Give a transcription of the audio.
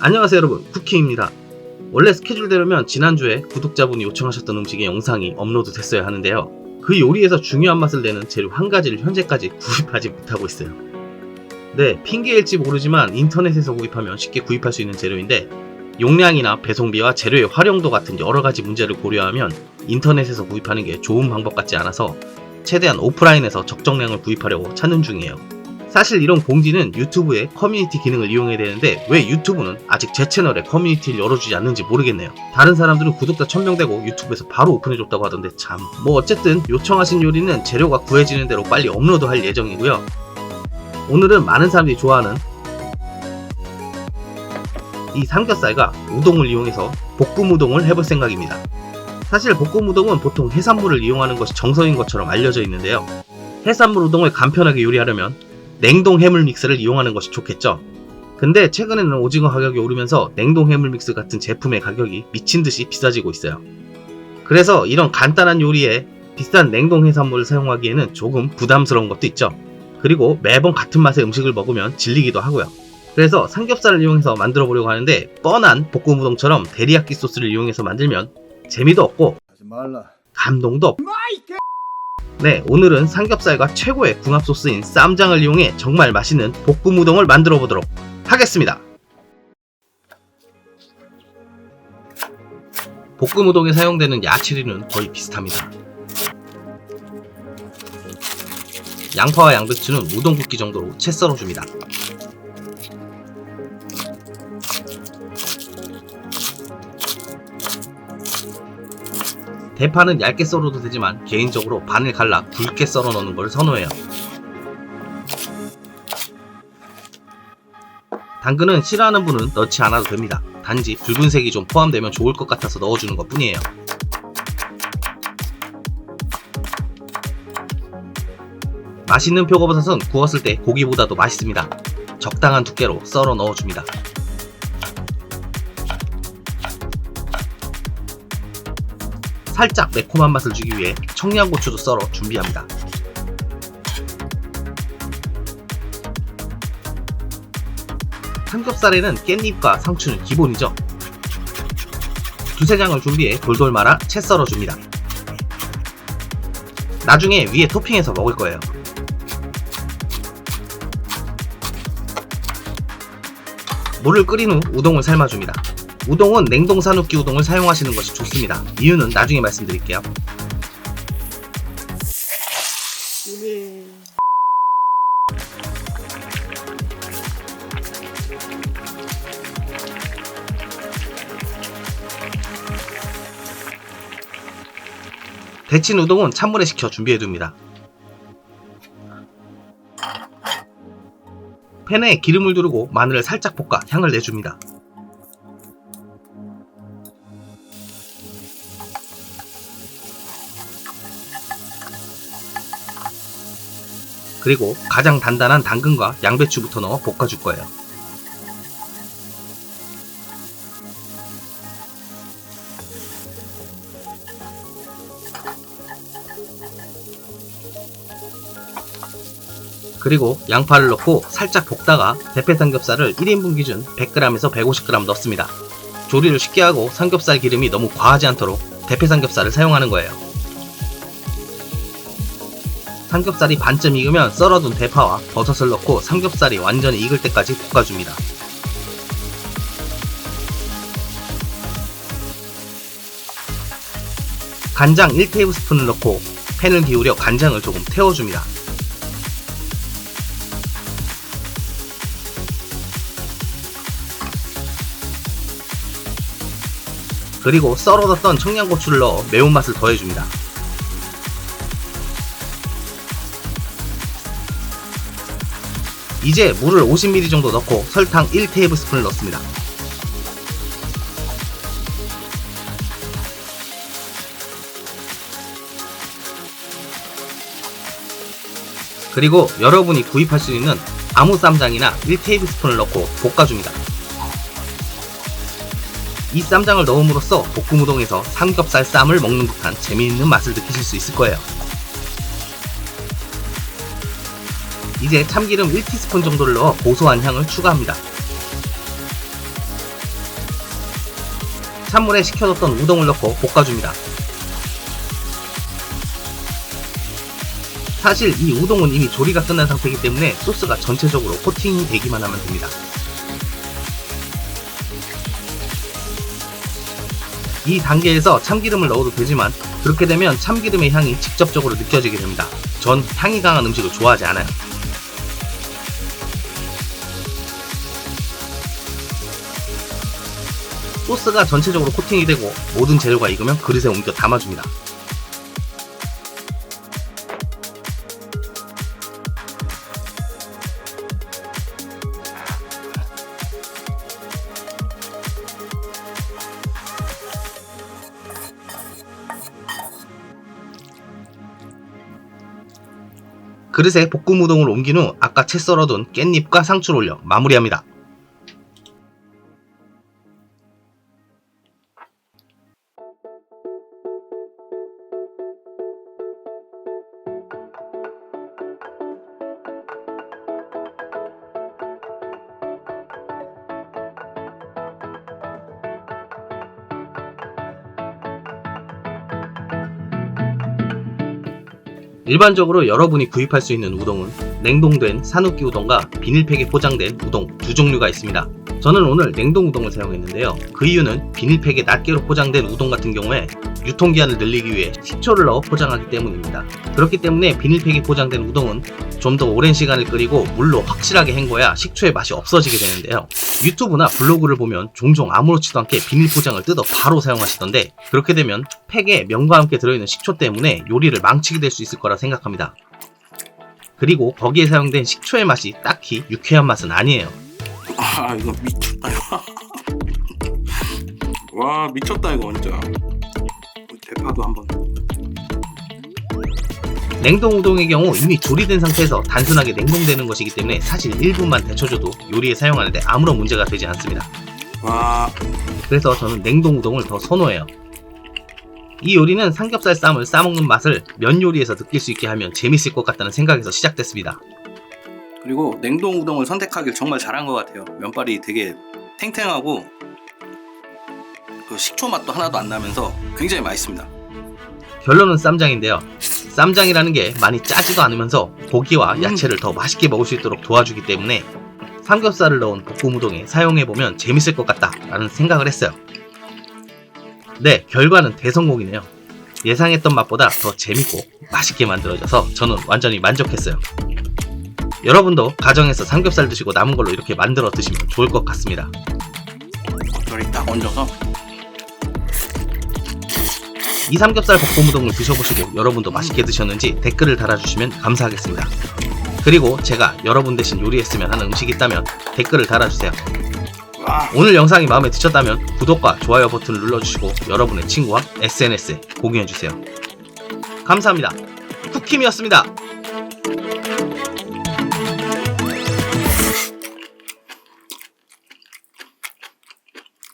안녕하세요 여러분, 쿠킹입니다. 원래 스케줄대로면 지난주에 구독자분이 요청하셨던 음식의 영상이 업로드 됐어야 하는데요, 그 요리에서 중요한 맛을 내는 재료 한 가지를 현재까지 구입하지 못하고 있어요. 네, 핑계일지 모르지만 인터넷에서 구입하면 쉽게 구입할 수 있는 재료인데, 용량이나 배송비와 재료의 활용도 같은 여러가지 문제를 고려하면 인터넷에서 구입하는 게 좋은 방법 같지 않아서 최대한 오프라인에서 적정량을 구입하려고 찾는 중이에요. 사실 이런 공지는 유튜브의 커뮤니티 기능을 이용해야 되는데 왜 유튜브는 아직 제 채널에 커뮤니티를 열어주지 않는지 모르겠네요. 다른 사람들은 구독자 1000명 되고 유튜브에서 바로 오픈해줬다고 하던데 참. 뭐 어쨌든 요청하신 요리는 재료가 구해지는 대로 빨리 업로드할 예정이고요. 오늘은 많은 사람들이 좋아하는 이 삼겹살과 우동을 이용해서 볶음 우동을 해볼 생각입니다. 사실 볶음 우동은 보통 해산물을 이용하는 것이 정석인 것처럼 알려져 있는데요, 해산물 우동을 간편하게 요리하려면 냉동 해물 믹스를 이용하는 것이 좋겠죠. 근데 최근에는 오징어 가격이 오르면서 냉동 해물 믹스 같은 제품의 가격이 미친듯이 비싸지고 있어요. 그래서 이런 간단한 요리에 비싼 냉동 해산물을 사용하기에는 조금 부담스러운 것도 있죠. 그리고 매번 같은 맛의 음식을 먹으면 질리기도 하고요. 그래서 삼겹살을 이용해서 만들어 보려고 하는데, 뻔한 볶음 우동처럼 데리야끼 소스를 이용해서 만들면 재미도 없고 감동도 없고, 네, 오늘은 삼겹살과 최고의 궁합 소스인 쌈장을 이용해 정말 맛있는 볶음 우동을 만들어 보도록 하겠습니다. 볶음 우동에 사용되는 야채류는 거의 비슷합니다. 양파와 양배추는 우동 굵기 정도로 채 썰어줍니다. 대파는 얇게 썰어도 되지만 개인적으로 반을 갈라 굵게 썰어 넣는 걸 선호해요. 당근은 싫어하는 분은 넣지 않아도 됩니다. 단지 붉은색이 좀 포함되면 좋을 것 같아서 넣어주는 것 뿐이에요. 맛있는 표고버섯은 구웠을 때 고기보다도 맛있습니다. 적당한 두께로 썰어 넣어줍니다. 살짝 매콤한 맛을 주기 위해 청양고추도 썰어 준비합니다. 삼겹살에는 깻잎과 상추는 기본이죠. 두세 장을 준비해 돌돌 말아 채 썰어 줍니다. 나중에 위에 토핑해서 먹을 거예요. 물을 끓인 후 우동을 삶아줍니다. 우동은 냉동 산후기 우동을 사용하시는 것이 좋습니다. 이유는 나중에 말씀드릴게요. 데친 우동은 찬물에 식혀 준비해둡니다. 팬에 기름을 두르고 마늘을 살짝 볶아 향을 내줍니다. 그리고 가장 단단한 당근과 양배추부터 넣어 볶아줄 거예요. 그리고 양파를 넣고 살짝 볶다가 대패 삼겹살을 1인분 기준 100g에서 150g 넣습니다. 조리를 쉽게 하고 삼겹살 기름이 너무 과하지 않도록 대패 삼겹살을 사용하는 거예요. 삼겹살이 반쯤 익으면 썰어둔 대파와 버섯을 넣고 삼겹살이 완전히 익을 때까지 볶아줍니다. 간장 1테이블스푼을 넣고 팬을 기울여 간장을 조금 태워줍니다. 그리고 썰어뒀던 청양고추를 넣어 매운맛을 더해줍니다. 이제 물을 50ml 정도 넣고 설탕 1테이블스푼을 넣습니다. 그리고 여러분이 구입할 수 있는 아무 쌈장이나 1테이블스푼을 넣고 볶아줍니다. 이 쌈장을 넣음으로써 볶음 우동에서 삼겹살 쌈을 먹는 듯한 재미있는 맛을 느끼실 수 있을 거예요. 이제 참기름 1티스푼 정도를 넣어 고소한 향을 추가합니다. 찬물에 식혀뒀던 우동을 넣고 볶아줍니다. 사실 이 우동은 이미 조리가 끝난 상태이기 때문에 소스가 전체적으로 코팅이 되기만 하면 됩니다. 이 단계에서 참기름을 넣어도 되지만 그렇게 되면 참기름의 향이 직접적으로 느껴지게 됩니다. 전 향이 강한 음식을 좋아하지 않아요. 소스가 전체적으로 코팅이 되고 모든 재료가 익으면 그릇에 옮겨 담아줍니다. 그릇에 볶음 우동을 옮긴 후 아까 채 썰어둔 깻잎과 상추를 올려 마무리합니다. 일반적으로 여러분이 구입할 수 있는 우동은 냉동된 산욱기 우동과 비닐팩에 포장된 우동 두 종류가 있습니다. 저는 오늘 냉동 우동을 사용했는데요. 그 이유는 비닐팩에 낱개로 포장된 우동 같은 경우에 유통기한을 늘리기 위해 식초를 넣어 포장하기 때문입니다. 그렇기 때문에 비닐팩에 포장된 우동은 좀 더 오랜 시간을 끓이고 물로 확실하게 헹궈야 식초의 맛이 없어지게 되는데요. 유튜브나 블로그를 보면 종종 아무렇지도 않게 비닐 포장을 뜯어 바로 사용하시던데 그렇게 되면 팩에 면과 함께 들어있는 식초 때문에 요리를 망치게 될 수 있을 거라 생각합니다. 그리고 거기에 사용된 식초의 맛이 딱히 유쾌한 맛은 아니에요. 아 이거 미쳤다 이거. 와 미쳤다 이거 진짜. 대파도 한번. 냉동 우동의 경우 이미 조리된 상태에서 단순하게 냉동되는 것이기 때문에 사실 1분만 데쳐줘도 요리에 사용하는데 아무런 문제가 되지 않습니다. 와. 그래서 저는 냉동 우동을 더 선호해요. 이 요리는 삼겹살 쌈을 싸먹는 맛을 면 요리에서 느낄 수 있게 하면 재밌을 것 같다는 생각에서 시작됐습니다. 그리고 냉동 우동을 선택하길 정말 잘한 것 같아요. 면발이 되게 탱탱하고 그 식초 맛도 하나도 안 나면서 굉장히 맛있습니다. 결론은 쌈장인데요. 쌈장이라는 게 많이 짜지도 않으면서 고기와 야채를 더 맛있게 먹을 수 있도록 도와주기 때문에 삼겹살을 넣은 볶음 우동에 사용해보면 재밌을 것 같다 라는 생각을 했어요. 네, 결과는 대성공이네요. 예상했던 맛보다 더 재밌고 맛있게 만들어져서 저는 완전히 만족했어요. 여러분도 가정에서 삼겹살 드시고 남은 걸로 이렇게 만들어 드시면 좋을 것 같습니다. 겉절이 딱 얹어서 이 삼겹살 볶음 우동을 드셔보시고 여러분도 맛있게 드셨는지 댓글을 달아주시면 감사하겠습니다. 그리고 제가 여러분 대신 요리했으면 하는 음식이 있다면 댓글을 달아주세요. 와. 오늘 영상이 마음에 드셨다면 구독과 좋아요 버튼을 눌러주시고 여러분의 친구와 SNS에 공유해주세요. 감사합니다. 쿡킴이었습니다.